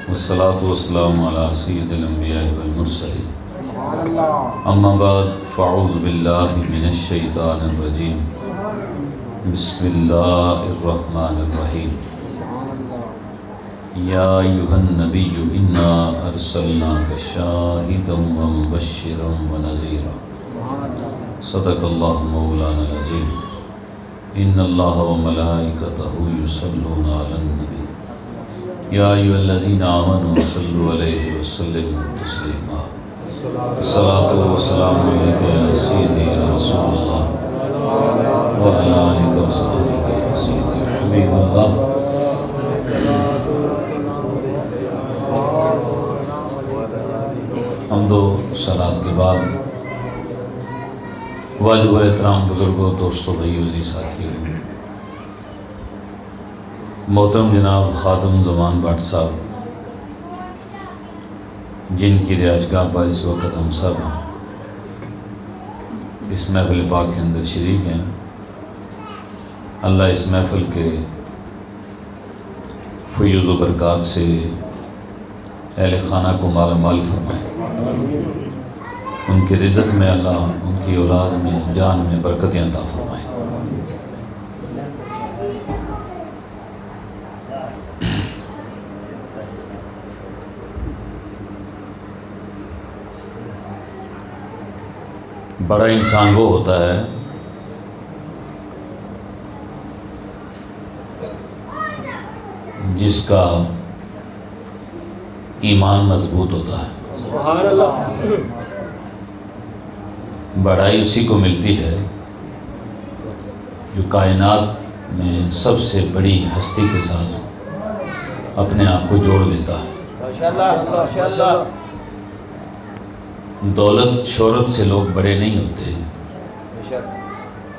والصلاة والسلام على سید الانبیاء والمرسلین اما بعد فاعوذ باللہ من الشیطان الرجیم بسم اللہ الرحمن الرحیم یا ایھا النبی انا ارسلناک شاہدا ومبشرا ونذیرا صدق اللہ مولانا العظیم ان اللہ وملائکتہ یصلون علی النبی یا ایھا الذین آمنوا صلوا علیہ وسلموا تسلیما الصلاۃ والسلام علیک یا سیدی یا رسول اللہ وعلی آلک وصحبہ یا سیدی حبیب اللہ۔ حمد و صلات کے بعد واجب الاحترام بزرگوں، دوستوں، بھائیوں، عزیز ساتھیوں، محترم جناب خادم زمان بٹ صاحب جن کی رہائش گاہ پر اس وقت ہم سب اس محفل پاک کے اندر شریک ہیں، اللہ اس محفل کے فیوز و برکات سے اہل خانہ کو مالا مال فرمائے، ان کے رزق میں اللہ ان کی اولاد میں جان میں برکتیں عطا فرمائے۔ بڑا انسان وہ ہوتا ہے جس کا ایمان مضبوط ہوتا ہے، سبحان اللہ۔ بڑائی اسی کو ملتی ہے جو کائنات میں سب سے بڑی ہستی کے ساتھ اپنے آپ کو جوڑ لیتا ہے۔ ماشاءاللہ ماشاءاللہ۔ دولت شہرت سے لوگ بڑے نہیں ہوتے،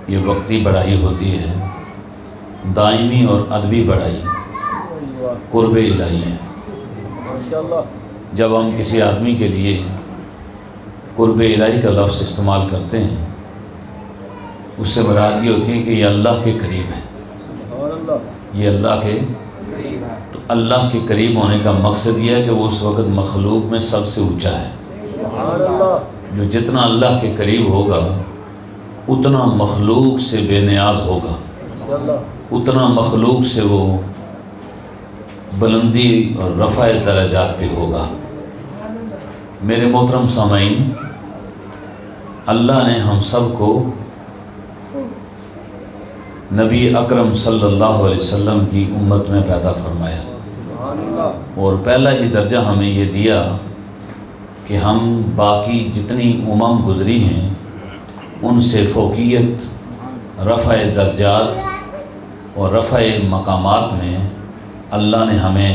یہ وقتی بڑائی ہوتی ہے، دائمی اور ادبی بڑائی قرب الہی ہے۔ ماشاءاللہ۔ جب ہم کسی آدمی کے لیے قرب الہی کا لفظ استعمال کرتے ہیں اس سے مراد یہ ہوتی ہے کہ یہ اللہ کے قریب ہے، سبحان اللہ۔ یہ اللہ کے تو اللہ کے قریب ہونے کا مقصد یہ ہے کہ وہ اس وقت مخلوق میں سب سے اونچا ہے۔ سبحان اللہ۔ جو جتنا اللہ کے قریب ہوگا اتنا مخلوق سے بے نیاز ہوگا، ماشاءاللہ۔ اتنا مخلوق سے وہ بلندی اور رفع درجات پہ ہوگا۔ میرے محترم سامعین، اللہ نے ہم سب کو نبی اکرم صلی اللہ علیہ وسلم کی امت میں پیدا فرمایا، سبحان اللہ۔ اور پہلا ہی درجہ ہمیں یہ دیا کہ ہم باقی جتنی امم گزری ہیں ان سے فوقیت، رفع درجات اور رفع مقامات میں اللہ نے ہمیں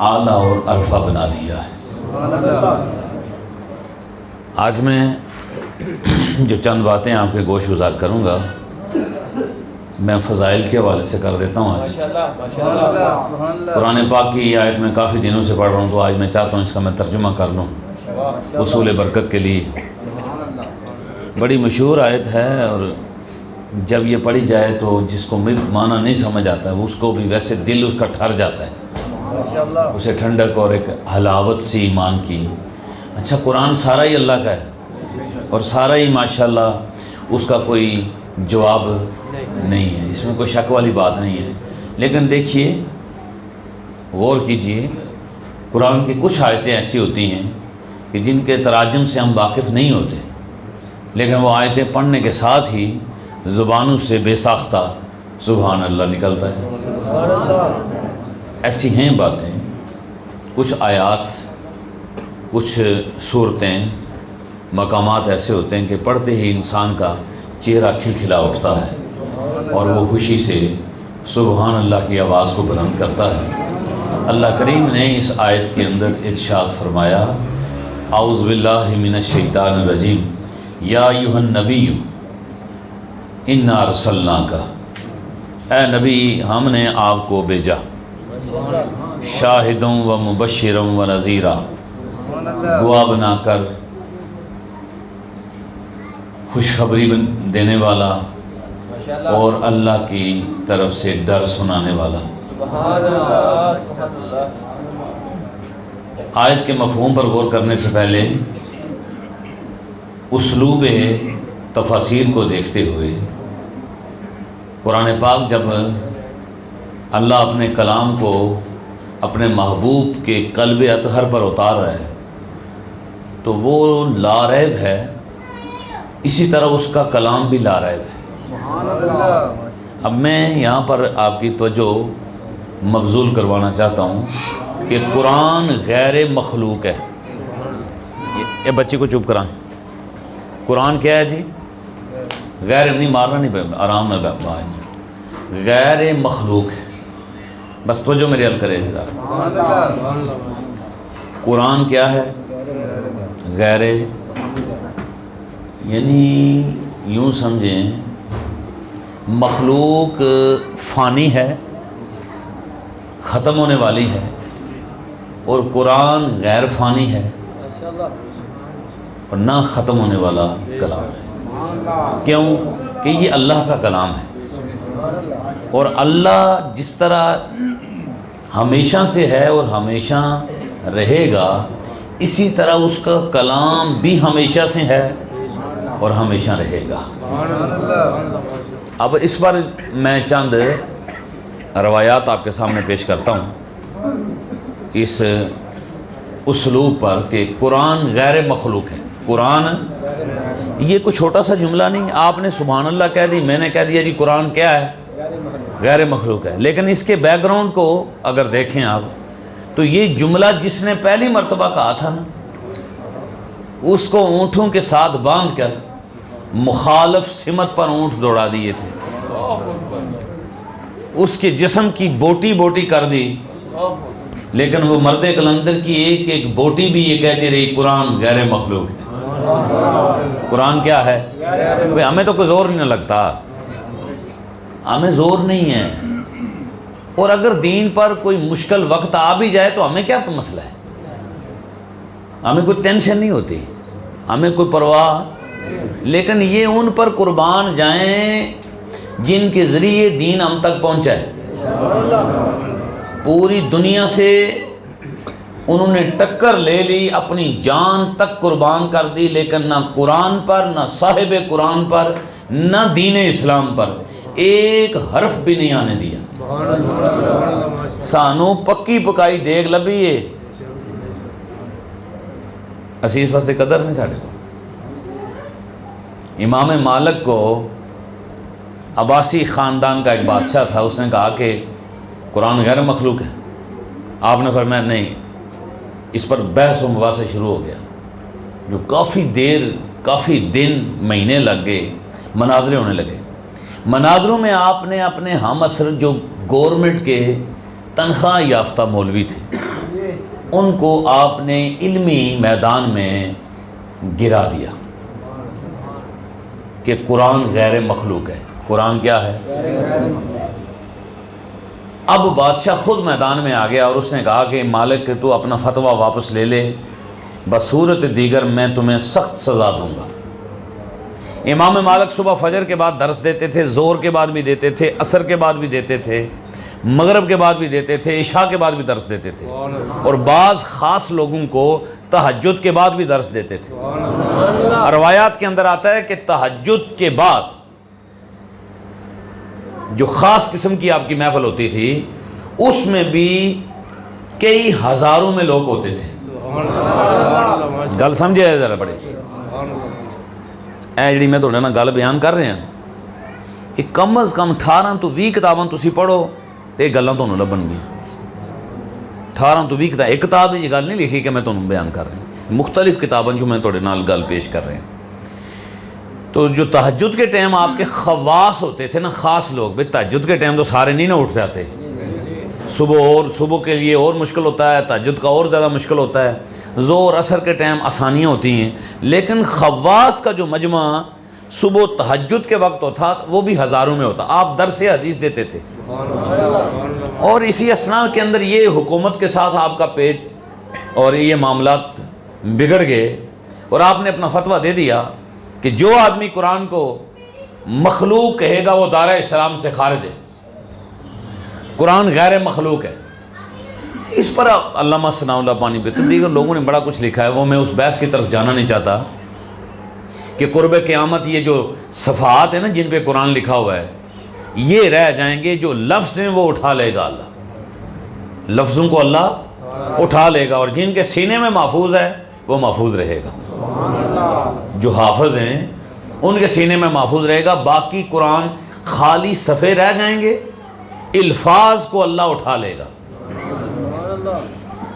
اعلیٰ اور عرفہ بنا دیا ہے۔ سبحان اللہ۔ آج میں جو چند باتیں آپ کے گوش گزار کروں گا میں فضائل کے حوالے سے کر دیتا ہوں۔ آج ماشاءاللہ ماشاءاللہ۔ سبحان اللہ۔ قرآن پاک کی یہ آیت میں کافی دنوں سے پڑھ رہا ہوں تو آج میں چاہتا ہوں اس کا میں ترجمہ کر لوں اصول برکت کے لیے۔ بڑی مشہور آیت ہے اور جب یہ پڑھی جائے تو جس کو معنی نہیں سمجھ آتا ہے اس کو بھی ویسے دل اس کا ٹھر جاتا ہے، ماشاءاللہ۔ اسے ٹھنڈک اور ایک حلاوت سی ایمان کی۔ اچھا، قرآن سارا ہی اللہ کا ہے اور سارا ہی ماشاءاللہ اس کا کوئی جواب نہیں ہے، اس میں کوئی شک والی بات نہیں ہے، لیکن دیکھیے غور کیجئے، قرآن کی کچھ آیتیں ایسی ہوتی ہیں کہ جن کے تراجم سے ہم واقف نہیں ہوتے، لیکن وہ آیتیں پڑھنے کے ساتھ ہی زبانوں سے بے ساختہ سبحان اللہ نکلتا ہے۔ سبحان اللہ۔ ایسی ہیں باتیں، کچھ آیات، کچھ صورتیں، مقامات ایسے ہوتے ہیں کہ پڑھتے ہی انسان کا چہرہ کھلکھلا اٹھتا ہے اور وہ خوشی سے سبحان اللہ کی آواز کو بلند کرتا ہے۔ اللہ کریم نے اس آیت کے اندر ارشاد فرمایا، اعوذ باللہ من الشیطان الرجیم، یا ایھا النبی انا ارسلناک، اے نبی ہم نے آپ کو بھیجا، شاہدوں و مبشروں و نذیرا، گواہ بنا کر خوشخبری دینے والا اور اللہ کی طرف سے ڈر سنانے والا۔ سبحان اللہ آیت کے مفہوم پر غور کرنے سے پہلے اسلوب تفاسیر کو دیکھتے ہوئے قرآن پاک جب اللہ اپنے کلام کو اپنے محبوب کے قلب اطہر پر اتار رہا ہے تو وہ لا ریب ہے، اسی طرح اس کا کلام بھی لا ریب ہے۔ سبحان اللہ۔ اب میں یہاں پر آپ کی توجہ مبذول کروانا چاہتا ہوں کہ قرآن غیر مخلوق ہے۔ یہ بچی کو چپ کرائیں۔ قرآن کیا ہے جی؟ غیر نہیں مارنا، نہیں آرام میں غیر مخلوق ہے۔ بس توجہ میری حل کرے گا۔ سبحان اللہ۔ قرآن کیا ہے؟ غیر، یعنی یوں سمجھیں مخلوق فانی ہے، ختم ہونے والی ہے، اور قرآن غیر فانی ہے اور نہ ختم ہونے والا کلام ہے۔ کیوں؟ کہ یہ اللہ کا کلام ہے، اور اللہ جس طرح ہمیشہ سے ہے اور ہمیشہ رہے گا، اسی طرح اس کا کلام بھی ہمیشہ سے ہے اور ہمیشہ رہے گا۔ اب اس پر میں چند روایات آپ کے سامنے پیش کرتا ہوں اس اسلوب پر کہ قرآن غیر مخلوق ہے۔ قرآن یہ کوئی چھوٹا سا جملہ نہیں، آپ نے سبحان اللہ کہہ دی، میں نے کہہ دیا جی قرآن کیا ہے؟ غیر مخلوق ہے۔ لیکن اس کے بیک گراؤنڈ کو اگر دیکھیں آپ تو یہ جملہ جس نے پہلی مرتبہ کہا تھا نا، اس کو اونٹوں کے ساتھ باندھ کر مخالف سمت پر اونٹ دوڑا دیے تھے، اس کے جسم کی بوٹی بوٹی کر دی، لیکن وہ مرد کلندر کی ایک ایک بوٹی بھی یہ کہتی رہی قرآن غیر مخلوق ہے۔ قرآن کیا ہے؟ بھئی ہمیں تو کوئی زور نہیں لگتا، ہمیں زور نہیں ہے، اور اگر دین پر کوئی مشکل وقت آ بھی جائے تو ہمیں کیا مسئلہ ہے؟ ہمیں کوئی ٹینشن نہیں ہوتی، ہمیں کوئی پرواہ، لیکن یہ ان پر قربان جائیں جن کے ذریعے دین ہم تک پہنچا ہے۔ پوری دنیا سے انہوں نے ٹکر لے لی، اپنی جان تک قربان کر دی، لیکن نہ قرآن پر، نہ صاحب قرآن پر، نہ دین اسلام پر ایک حرف بھی نہیں آنے دیا۔ سانو پکی پکائی دیگ لبھی ہے، اسی اس واسطے قدر نہیں ساڑھے کو۔ امام مالک کو عباسی خاندان کا ایک بادشاہ تھا، اس نے کہا کہ قرآن غیر مخلوق ہے۔ آپ نے فرمایا نہیں، اس پر بحث و مباحثہ شروع ہو گیا، جو کافی دیر، کافی دن، مہینے لگ گئے، مناظرے ہونے لگے۔ مناظروں میں آپ نے اپنے ہم عصر جو گورنمنٹ کے تنخواہ یافتہ مولوی تھے، ان کو آپ نے علمی میدان میں گرا دیا کہ قرآن غیر مخلوق ہے۔ قرآن کیا ہے؟ اب بادشاہ خود میدان میں آ گیا اور اس نے کہا کہ مالک کہ تو اپنا فتویٰ واپس لے لے، بصورت دیگر میں تمہیں سخت سزا دوں گا۔ امام مالک صبح فجر کے بعد درس دیتے تھے، ظہر کے بعد بھی دیتے تھے، عصر کے بعد بھی دیتے تھے، مغرب کے بعد بھی دیتے تھے، عشاء کے بعد بھی درس دیتے تھے، اور بعض خاص لوگوں کو تہجد کے بعد بھی درس دیتے تھے۔ روایات کے اندر آتا ہے کہ تہجد کے بعد جو خاص قسم کی آپ کی محفل ہوتی تھی، اس میں بھی کئی ہزاروں میں لوگ ہوتے تھے۔ گل سمجھے ذرا بڑے، اے جڑی میں تھوڑے نا گل بیان کر رہے ہیں، یہ کم از کم 18 تو 20 کتاباں تسی پڑھو تے گلاں تانوں لبن گی۔ 18 تو 20 کتاب، ایک کتاب یہ گل نہیں لکھی کہ میں تانوں بیان کر رہا ہوں، مختلف کتاباں جو میں تھوڑے نال گل پیش کر رہے ہیں۔ تو جو تہجد کے ٹائم آپ کے خواص ہوتے تھے نا، خاص لوگ، بھئی تہجد کے ٹائم تو سارے نہیں نہ اٹھ جاتے، صبح کے لیے اور مشکل ہوتا ہے، تہجد کا اور زیادہ مشکل ہوتا ہے، ظہر عصر کے ٹائم آسانیاں ہوتی ہیں، لیکن خواص کا جو مجمع صبح تہجد کے وقت ہوتا وہ بھی ہزاروں میں ہوتا۔ آپ درس حدیث دیتے تھے، اور اسی اسنا کے اندر یہ حکومت کے ساتھ آپ کا پیٹ اور یہ معاملات بگڑ گئے، اور آپ نے اپنا فتویٰ دے دیا کہ جو آدمی قرآن کو مخلوق کہے گا وہ دائرہ اسلام سے خارج ہے، قرآن غیر مخلوق ہے۔ اس پر علامہ ثناء اللہ پانی پہ تو دیگر لوگوں نے بڑا کچھ لکھا ہے، وہ میں اس بحث کی طرف جانا نہیں چاہتا کہ قرب قیامت یہ جو صفحات ہیں نا جن پہ قرآن لکھا ہوا ہے یہ رہ جائیں گے، جو لفظ ہیں وہ اٹھا لے گا اللہ، لفظوں کو اللہ اٹھا لے گا، اور جن کے سینے میں محفوظ ہے وہ محفوظ رہے گا، جو حافظ ہیں ان کے سینے میں محفوظ رہے گا، باقی قرآن خالی صفحے رہ جائیں گے، الفاظ کو اللہ اٹھا لے گا۔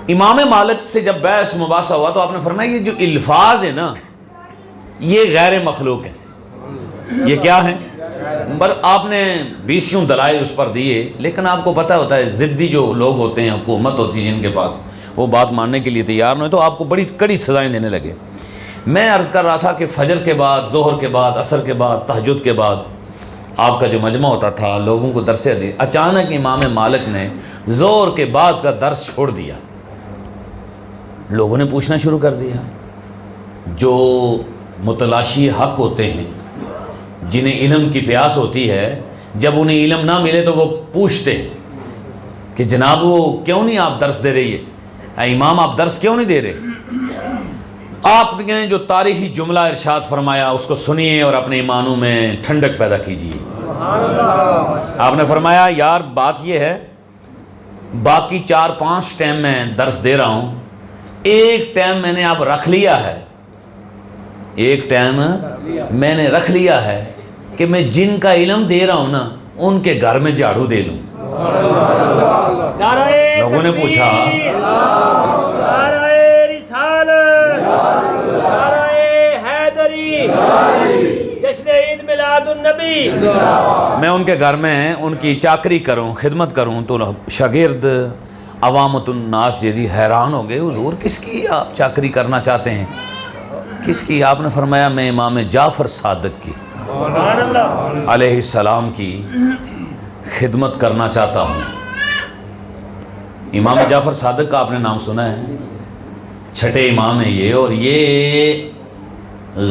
امام مالک سے جب بحث مباحثہ ہوا تو آپ نے فرمایا یہ جو الفاظ ہیں نا یہ غیر مخلوق ہیں، یہ کیا ہیں؟ آپ نے 20 دلائل اس پر دیے، لیکن آپ کو پتہ ہوتا ہے ضدی جو لوگ ہوتے ہیں، حکومت ہوتی ہے جن کے پاس، وہ بات ماننے کے لیے تیار نہ ہوئے تو آپ کو بڑی کڑی سزائیں دینے لگے۔ میں عرض کر رہا تھا کہ فجر کے بعد، ظہر کے بعد، عصر کے بعد، تہجد کے بعد آپ کا جو مجمع ہوتا تھا لوگوں کو درس حدیث، اچانک امام مالک نے ظہر کے بعد کا درس چھوڑ دیا۔ لوگوں نے پوچھنا شروع کر دیا، جو متلاشی حق ہوتے ہیں، جنہیں علم کی پیاس ہوتی ہے، جب انہیں علم نہ ملے تو وہ پوچھتے ہیں کہ جناب وہ کیوں نہیں آپ درس دے رہی ہے، اے امام آپ درس کیوں نہیں دے رہے؟ آپ نے جو تاریخی جملہ ارشاد فرمایا اس کو سنیے اور اپنے ایمانوں میں ٹھنڈک پیدا کیجیے۔ آپ نے فرمایا یار بات یہ ہے، باقی 4-5 ٹائم میں درس دے رہا ہوں، ایک ٹائم میں نے اب رکھ لیا ہے، ایک ٹائم میں نے رکھ لیا ہے کہ میں جن کا علم دے رہا ہوں نا ان کے گھر میں جھاڑو دے لوں۔ لوگوں نے پوچھا میں ان کے گھر میں ان کی چاکری کروں، خدمت کروں، تو شاگرد عوامت الناس جی حیران ہو گئے، حضور کس کی آپ چاکری کرنا چاہتے ہیں، کس کی؟ آپ نے فرمایا میں امام جعفر صادق کی علیہ السلام کی خدمت کرنا چاہتا ہوں۔ امام جعفر صادق کا آپ نے نام سنا ہے، چھٹے امام ہیں یہ، اور یہ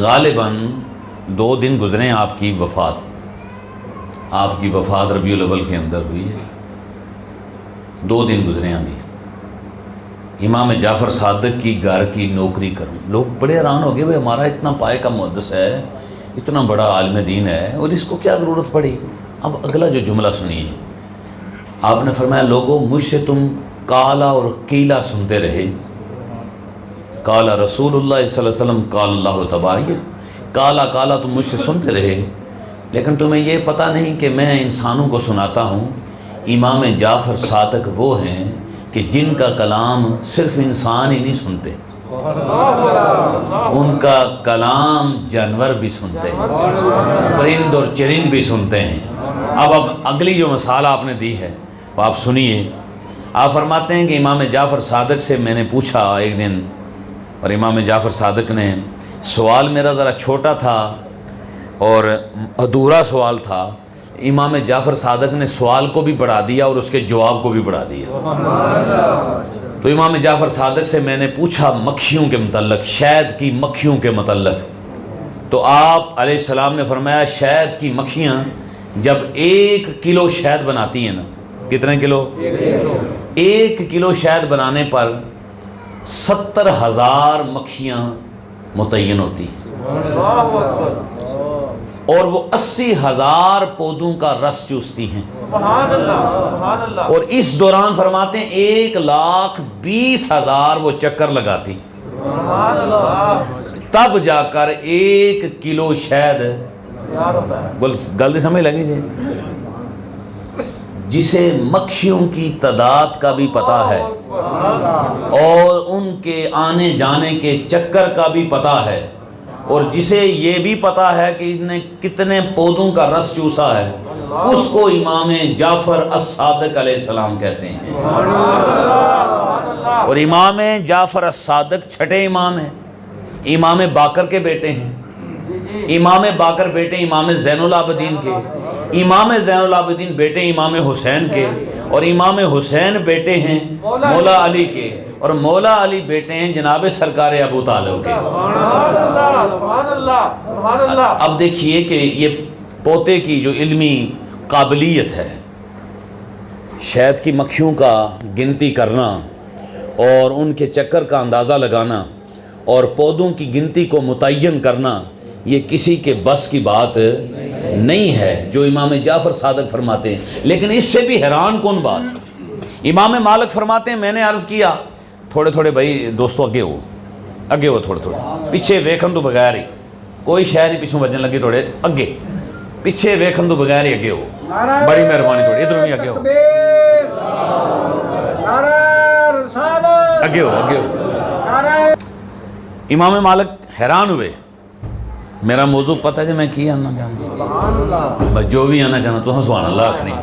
غالباً 2 دن گزرے ہیں آپ کی وفات ربیع الاول کے اندر ہوئی ہے، 2 دن گزرے ہیں ابھی۔ امام جعفر صادق کی گھر کی نوکری کروں، لوگ بڑے حیران ہو گئے، بھائی ہمارا اتنا پائے کا محدث ہے، اتنا بڑا عالم دین ہے، اور اس کو کیا ضرورت پڑی؟ اب اگلا جو جملہ سنیے، آپ نے فرمایا لوگوں مجھ سے تم کالا اور قیلا سنتے رہے، کالا رسول اللہ صلی اللہ علیہ وسلم، کال اللہ تبارک، کالا کالا تم مجھ سے سنتے رہے، لیکن تمہیں یہ پتہ نہیں کہ میں انسانوں کو سناتا ہوں۔ امام جعفر صادق وہ ہیں کہ جن کا کلام صرف انسان ہی نہیں سنتے، ان کا کلام جانور بھی سنتے ہیں، پرند اور چرند بھی سنتے ہیں۔ اب اگلی جو مثال آپ نے دی ہے وہ آپ سنیے۔ آپ فرماتے ہیں کہ امام جعفر صادق سے میں نے پوچھا ایک دن، اور امام جعفر صادق نے، سوال میرا ذرا چھوٹا تھا اور ادھورا سوال تھا، امام جعفر صادق نے سوال کو بھی بڑھا دیا اور اس کے جواب کو بھی بڑھا دیا۔ تو امام جعفر صادق سے میں نے پوچھا مکھیوں کے متعلق، شہد کی مکھیوں کے متعلق، تو آپ علیہ السلام نے فرمایا شہد کی مکھیاں جب 1 کلو شہد بناتی ہیں نا، کتنے کلو؟ 1 کلو شہد بنانے پر 70,000 مکھیاں متعین ہوتی، اور وہ 80,000 پودوں کا رس چوستی ہیں، اور اس دوران فرماتے ہیں 1,20,000 وہ چکر لگاتی، تب جا کر 1 کلو شہد، گلتی سمجھ لگی جی، جسے مکھیوں کی تعداد کا بھی پتہ ہے اور ان کے آنے جانے کے چکر کا بھی پتہ ہے، اور جسے یہ بھی پتہ ہے کہ اس نے کتنے پودوں کا رس چوسا ہے، اس کو امام جعفر الصادق علیہ السلام کہتے ہیں۔ اور امام جعفر الصادق چھٹے امام ہیں، امام باقر کے بیٹے ہیں، امام باقر بیٹے امام زین العابدین کے، امام زین العابدین بیٹے امام حسین کے، اور امام حسین بیٹے ہیں مولا علی کے، اور مولا علی بیٹے ہیں جناب سرکار ابو طالب کے۔ اب دیکھیے کہ یہ پوتے کی جو علمی قابلیت ہے، شہد کی مکھیوں کا گنتی کرنا اور ان کے چکر کا اندازہ لگانا اور پودوں کی گنتی کو متعین کرنا یہ کسی کے بس کی بات نہیں ہے، جو امام جعفر صادق فرماتے ہیں۔ لیکن اس سے بھی حیران کن بات، امام مالک فرماتے ہیں میں نے عرض کیا تھوڑے تھوڑے بھائی دوستو اگے ہو تھوڑے تھوڑے پیچھے ویکھن تو بغیر ہی کوئی شے نہیں پیچھوں بجن لگی، تھوڑے اگے پیچھے ویکھن تو بغیر ہی اگے ہو، بڑی مہربانی تھوڑی ادھر بھی اگے ہو، اگے ہو۔ امام مالک حیران ہوئے، میرا موضوع پتہ ہے میں کی آنا چاہتا بس جو بھی آنا چاہنا تو سبحان اللہ آخری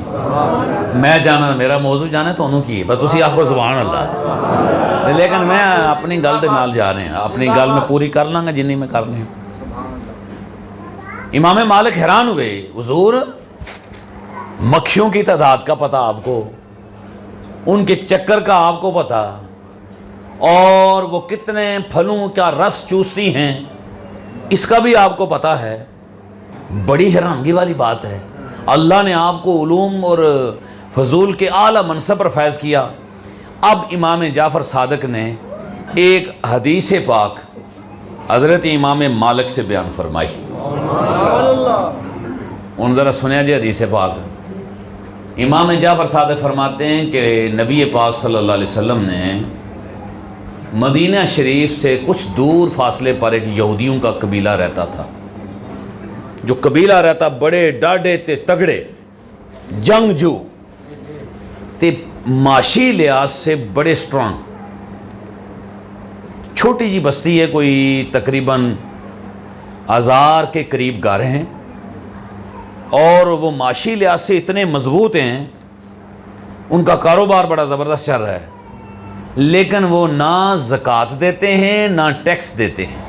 میں جانا میرا موضوع جانا تو انہوں کی بس تسی آخر سبحان اللہ، لیکن میں اپنی گل دے نال جا رہے ہیں، اپنی گل میں پوری کر لوں گا جنہی میں کرنے ہیں۔ امام مالک حیران ہوئے، حضور مکھیوں کی تعداد کا پتہ آپ کو، ان کے چکر کا آپ کو پتہ، اور وہ کتنے پھلوں کا رس چوستی ہیں اس کا بھی آپ کو پتہ ہے۔ بڑی حیرانگی والی بات ہے، اللہ نے آپ کو علوم اور فضول کے اعلیٰ منصب پر فیض کیا۔ اب امام جعفر صادق نے ایک حدیث پاک حضرت امام مالک سے بیان فرمائی، ان ذرا سنیا جی حدیث پاک۔ امام جعفر صادق فرماتے ہیں کہ نبی پاک صلی اللہ علیہ وسلم نے مدینہ شریف سے کچھ دور فاصلے پر ایک یہودیوں کا قبیلہ رہتا تھا، جو قبیلہ رہتا بڑے ڈاڈے تے تگڑے جنگجو تے معاشی لحاظ سے بڑے سٹرانگ، چھوٹی جی بستی ہے، کوئی تقریباً 1000 کے قریب گھر ہیں، اور وہ معاشی لحاظ سے اتنے مضبوط ہیں، ان کا کاروبار بڑا زبردست چل رہا ہے، لیکن وہ نہ زکوٰۃ دیتے ہیں نہ ٹیکس دیتے ہیں۔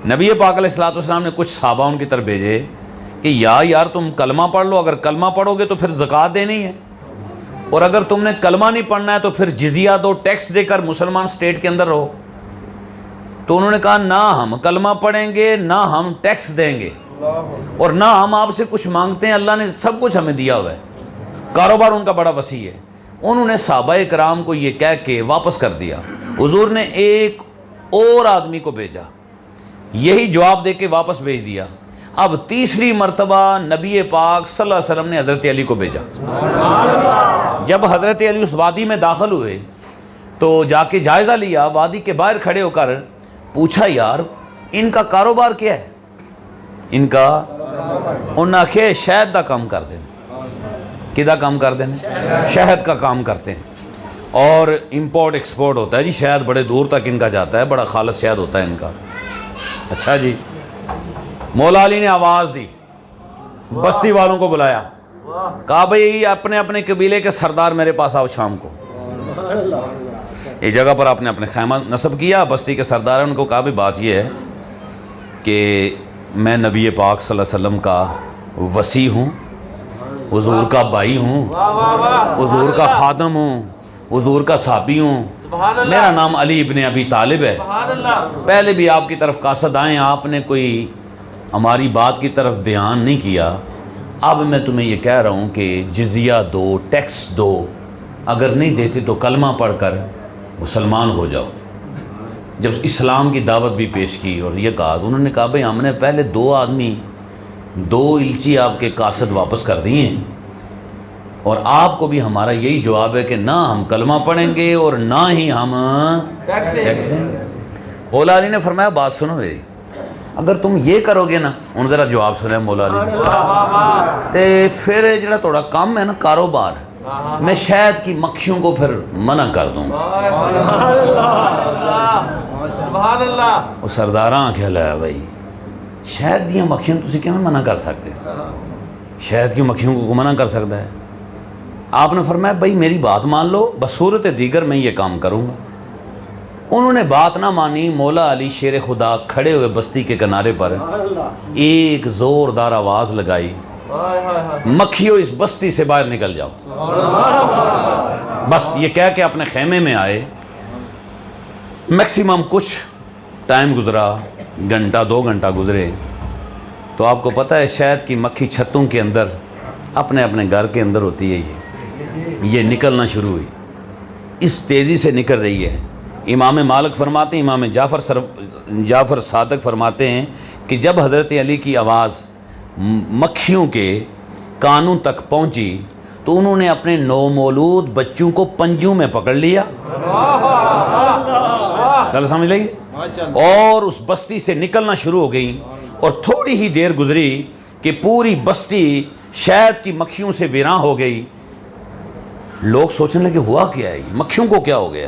نبی پاک علیہ السلام نے کچھ صحابہ ان کی طرف بھیجے کہ یار تم کلمہ پڑھ لو، اگر کلمہ پڑھو گے تو پھر زکوٰۃ دینی ہے، اور اگر تم نے کلمہ نہیں پڑھنا ہے تو پھر جزیہ دو، ٹیکس دے کر مسلمان سٹیٹ کے اندر رہو۔ تو انہوں نے کہا نہ ہم کلمہ پڑھیں گے نہ ہم ٹیکس دیں گے، اور نہ ہم آپ سے کچھ مانگتے ہیں، اللہ نے سب کچھ ہمیں دیا ہوا ہے، کاروبار ان کا بڑا وسیع ہے۔ انہوں نے صحابہ کرام کو یہ کہہ کے واپس کر دیا۔ حضور نے ایک اور آدمی کو بھیجا، یہی جواب دے کے واپس بھیج دیا۔ اب تیسری مرتبہ نبی پاک صلی اللہ علیہ وسلم نے حضرت علی کو بھیجا۔ جب حضرت علی اس وادی میں داخل ہوئے تو جا کے جائزہ لیا، وادی کے باہر کھڑے ہو کر پوچھا یار ان کا کاروبار کیا ہے؟ ان کا انہوں نے آخیا شہد دا کام کر دیں۔ کدا کام کر دیں؟ شہد کا کام کرتے ہیں، اور امپورٹ ایکسپورٹ ہوتا ہے جی، شہد بڑے دور تک ان کا جاتا ہے، بڑا خالص شہد ہوتا ہے ان کا۔ اچھا جی، مولا علی نے آواز دی، بستی والوں کو بلایا، کہا بھئی اپنے اپنے قبیلے کے سردار میرے پاس آؤ شام کو۔ ایک جگہ پر آپ نے اپنے خیمہ نصب کیا، بستی کے سردار ہیں، ان کو کہا بھی بات یہ ہے کہ میں نبی پاک صلی اللہ علیہ وسلم کا وصی ہوں، حضور کا بھائی ہوں، حضور کا خادم ہوں، حضور کا صحابی ہوں، میرا نام علی ابن ابی طالب ہے، پہلے بھی آپ کی طرف قاصد آئے، آپ نے کوئی ہماری بات کی طرف دھیان نہیں کیا، اب میں تمہیں یہ کہہ رہا ہوں کہ جزیہ دو، ٹیکس دو، اگر نہیں دیتے تو کلمہ پڑھ کر مسلمان ہو جاؤ۔ جب اسلام کی دعوت بھی پیش کی اور یہ کہا، انہوں نے کہا بھئی ہم نے پہلے 2 آدمی 2 الچی آپ کے قاصد واپس کر دیے ہیں، اور آپ کو بھی ہمارا یہی جواب ہے کہ نہ ہم کلمہ پڑھیں گے اور نہ ہی ہم ٹیکس دیں گے۔ مولا علی نے فرمایا بات سنو میری، اگر تم یہ کرو گے نا، ان ذرا جواب سنے مولا علی نے، تے پھر جڑا تھوڑا کام ہے نا کاروبار، میں شہد کی مکھیوں کو پھر منع کر دوں گا۔ وہ سرداراں آنکھیں لایا بھائی، شہد دیا مکھیوں تسی کیوں منع کر سکتے؟ شہد کی مکھیوں کو منع کر سکتا ہے؟ آپ نے فرمایا بھائی میری بات مان لو، بصورت دیگر میں یہ کام کروں گا۔ انہوں نے بات نہ مانی، مولا علی شیر خدا کھڑے ہوئے بستی کے کنارے پر ایک زوردار آواز لگائی، مکھیوں اس بستی سے باہر نکل جاؤ۔ بس یہ کہہ کے اپنے خیمے میں آئے۔ میکسیمم کچھ ٹائم گزرا، گھنٹہ 2 گھنٹہ گزرے، تو آپ کو پتہ ہے شہد کی مکھی چھتوں کے اندر اپنے اپنے گھر کے اندر ہوتی ہے، یہ نکلنا شروع ہوئی۔ اس تیزی سے نکل رہی ہے. امام مالک فرماتے ہیں، امام جعفر صادق فرماتے ہیں کہ جب حضرت علی کی آواز مکھیوں کے کانوں تک پہنچی تو انہوں نے اپنے نومولود بچوں کو پنجوں میں پکڑ لیا. گل سمجھ لگی؟ اور اس بستی سے نکلنا شروع ہو گئی، اور تھوڑی ہی دیر گزری کہ پوری بستی شہد کی مکھیوں سے ویراں ہو گئی. لوگ سوچنے لگے ہوا کیا ہے، مکھیوں کو کیا ہو گیا؟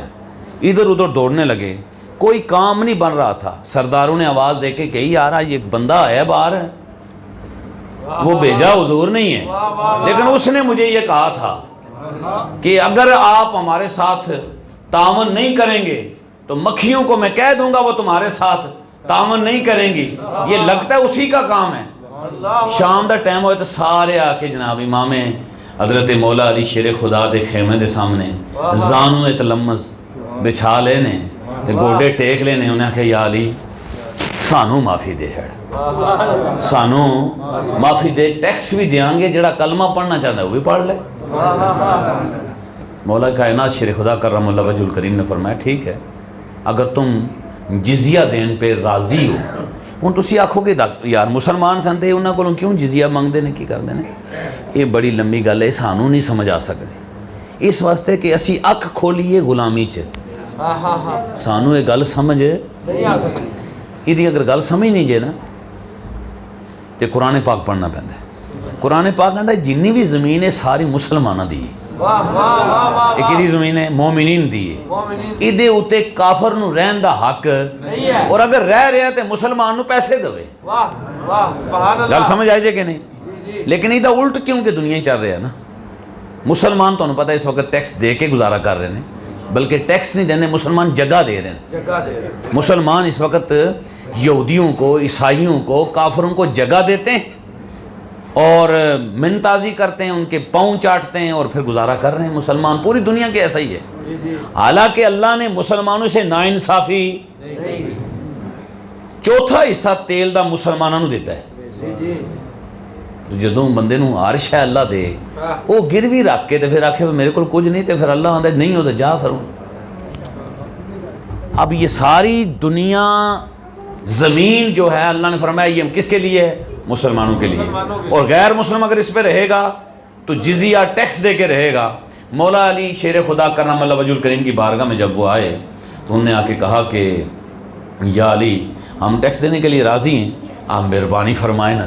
ادھر ادھر دوڑنے لگے، کوئی کام نہیں بن رہا تھا. سرداروں نے آواز دے کے کہی یار یہ بندہ ہے باہر ہے، وہ بھیجا حضور نہیں ہے، لیکن اس نے مجھے یہ کہا تھا کہ اگر آپ ہمارے ساتھ تعاون نہیں کریں گے تو مکھیوں کو میں کہہ دوں گا وہ تمہارے ساتھ تعاون نہیں کریں گی. یہ لگتا ہے اسی کا کام ہے. شام دا ٹائم ہوئے تو سارے آ کے جناب امام حضرت مولا علی شیر خدا دے خیمے دے سامنے زانو تلمز بچھا لینے تے گوڈے ٹیک لینے. انہیں آکھے یا علی سانو معافی دے ہے، سانو معافی دے، ٹیکس بھی دیاں گے، جڑا کلمہ پڑھنا چاہتا ہے وہ بھی پڑھ لے. مولا کائنات شیر خدا کرم اللہ وجہ الکریم نے فرمایا ٹھیک ہے اگر تم جزیہ دین پہ راضی ہو. ہوں تسی آکھو گے یار مسلمان سن تے انہاں کولوں کیوں جزیہ منگدے نے، کی کردے نے؟ یہ بڑی لمبی گل ہے، سانو نہیں سمجھ آ سکتی. اس واسطے کہ اسی اکھ کھولیے غلامی چ، سانو یہ گل سمجھ یہ اگر گل سمجھ نہیں جائے نا تو قرآن پاک پڑھنا پہنتا ہے. قرآن پاک کہتا ہے جنی بھی زمین ہے ساری مسلمانہ دی ہے. ایک ہی زمین ہے مومنین دی ہے، ایدے اوتے کافر نو رہن دا حق، اور اگر رہ رہا ہے مسلمان نو پیسے دوے. گل سمجھ آئے جے کہ نہیں؟ لیکن ایدہ الٹ کیوں کہ دنیا ہی چل رہا ہے نا. مسلمان تو انہوں پتہ ہے اس وقت ٹیکس دے کے گزارا کر رہے ہیں، بلکہ ٹیکس نہیں دینے، مسلمان جگہ دے رہے ہیں. مسلمان اس وقت یہودیوں کو، عیسائیوں کو، کافروں کو جگہ دیتے ہیں اور منتازی کرتے ہیں، ان کے پاؤں چاٹتے ہیں اور پھر گزارا کر رہے ہیں. مسلمان پوری دنیا کے ایسا ہی ہے. حالانکہ اللہ نے مسلمانوں سے ناانصافی چوتھا حصہ تیل دا مسلمانوں نو دیتا ہے. جدوں بندے نو عرش ہے اللہ دے، وہ گروی رکھ کے پھر آکھے میرے کو کچھ نہیں، تو پھر اللہ آندہ نہیں ہوتا جا پھر. اب یہ ساری دنیا زمین جو ہے اللہ نے فرمایا یہ کس کے لیے ہے؟ مسلمانوں کے لیے. اور غیر مسلم اگر اس پہ رہے گا تو جزیہ ٹیکس دے کے رہے گا. مولا علی شیر خدا کرم اللہ وجہ الکریم کی بارگاہ میں جب وہ آئے تو انہوں نے آ کے کہا کہ یا علی ہم ٹیکس دینے کے لیے راضی ہیں، آپ مہربانی فرمائیں نہ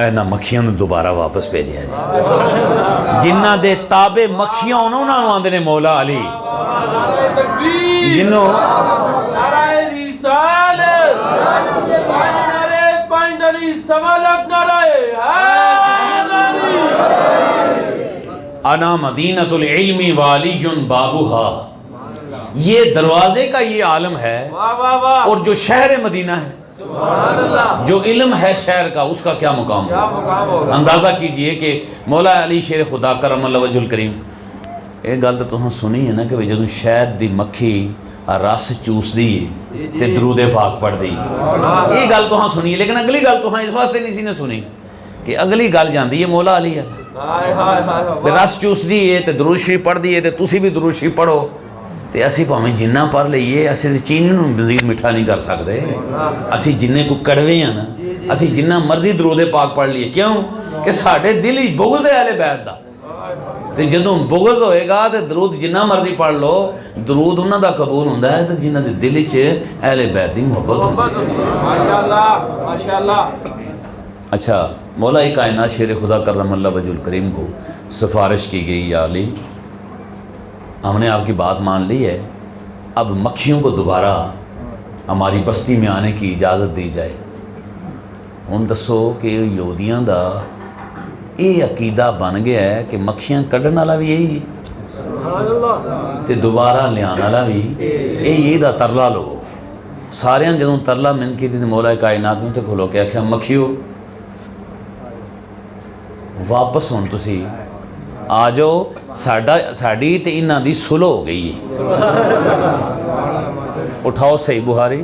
اے نہ مکھیاں دوبارہ واپس بھیجیا جائے. جنہ دے تابع مکھیاں انہوں نے آندے نے مولا علی جنہوں انا مدینۃ العلم والی بابوہا، یہ دروازے کا یہ عالم ہے، اور جو شہر مدینہ ہے، جو علم ہے شہر کا، اس کا کیا مقام ہوگا. اندازہ کیجئے کہ مولا علی شیر خدا کرم اللہ وجہ الکریم، ایک گل تو تمہیں سنی ہے نا کہ جدوں شہد دی مکھی رس چوس دی تے درود پاک پڑھ دی. یہ گل تو سنی ہے، لیکن اگلی گل تو اس واسطے نہیں سی نے سنی کہ اگلی گل جاندی ہے مولا علی ہے، رس چوس دی ہے تے درود شریف پڑھ دی ہے تے تسی بھی درود شریف پڑھو. تے اسی پاویں جنہ پڑھ لئیے، اسی چینی نو مزید میٹھا نہیں کر سکتے. اسی جننے کو کڑوے ہیں نا، اسی جنہ مرضی درود پاک پڑھ لیے. کیوں کہ ساڑھے دل ہی بغض ہے اہل بیت دا. تے جدوں بغض ہوئے گا تے درود جنہ مرضی پڑھ لو، درود انہاں دا قبول ہوندا ہے تے جنہ دے دل وچ اہل بیت دی محبت ہوندی ہے. ماشاءاللہ ماشاءاللہ. اچھا مولا کائنات شیر خدا کرم اللہ وجہ الکریم کو سفارش کی گئی یا علی ہم نے آپ کی بات مان لی ہے، اب مکھیوں کو دوبارہ ہماری بستی میں آنے کی اجازت دی جائے. ہن دسو کہ یہودیاں دا یہ عقیدہ بن گیا ہے کہ مکھیاں کڈن والا بھی یہی تے دوبارہ لیان والا بھی یہی دا ترلا لو. ساریاں جدوں ترلا من کی مولا کائنات میں تے کھلو کے آکھیا مکھیو واپس ہون تسی آ جاؤ، ساڑی تے انہاں دی صلح ہو گئی ہے. اٹھاؤ صحیح بخاری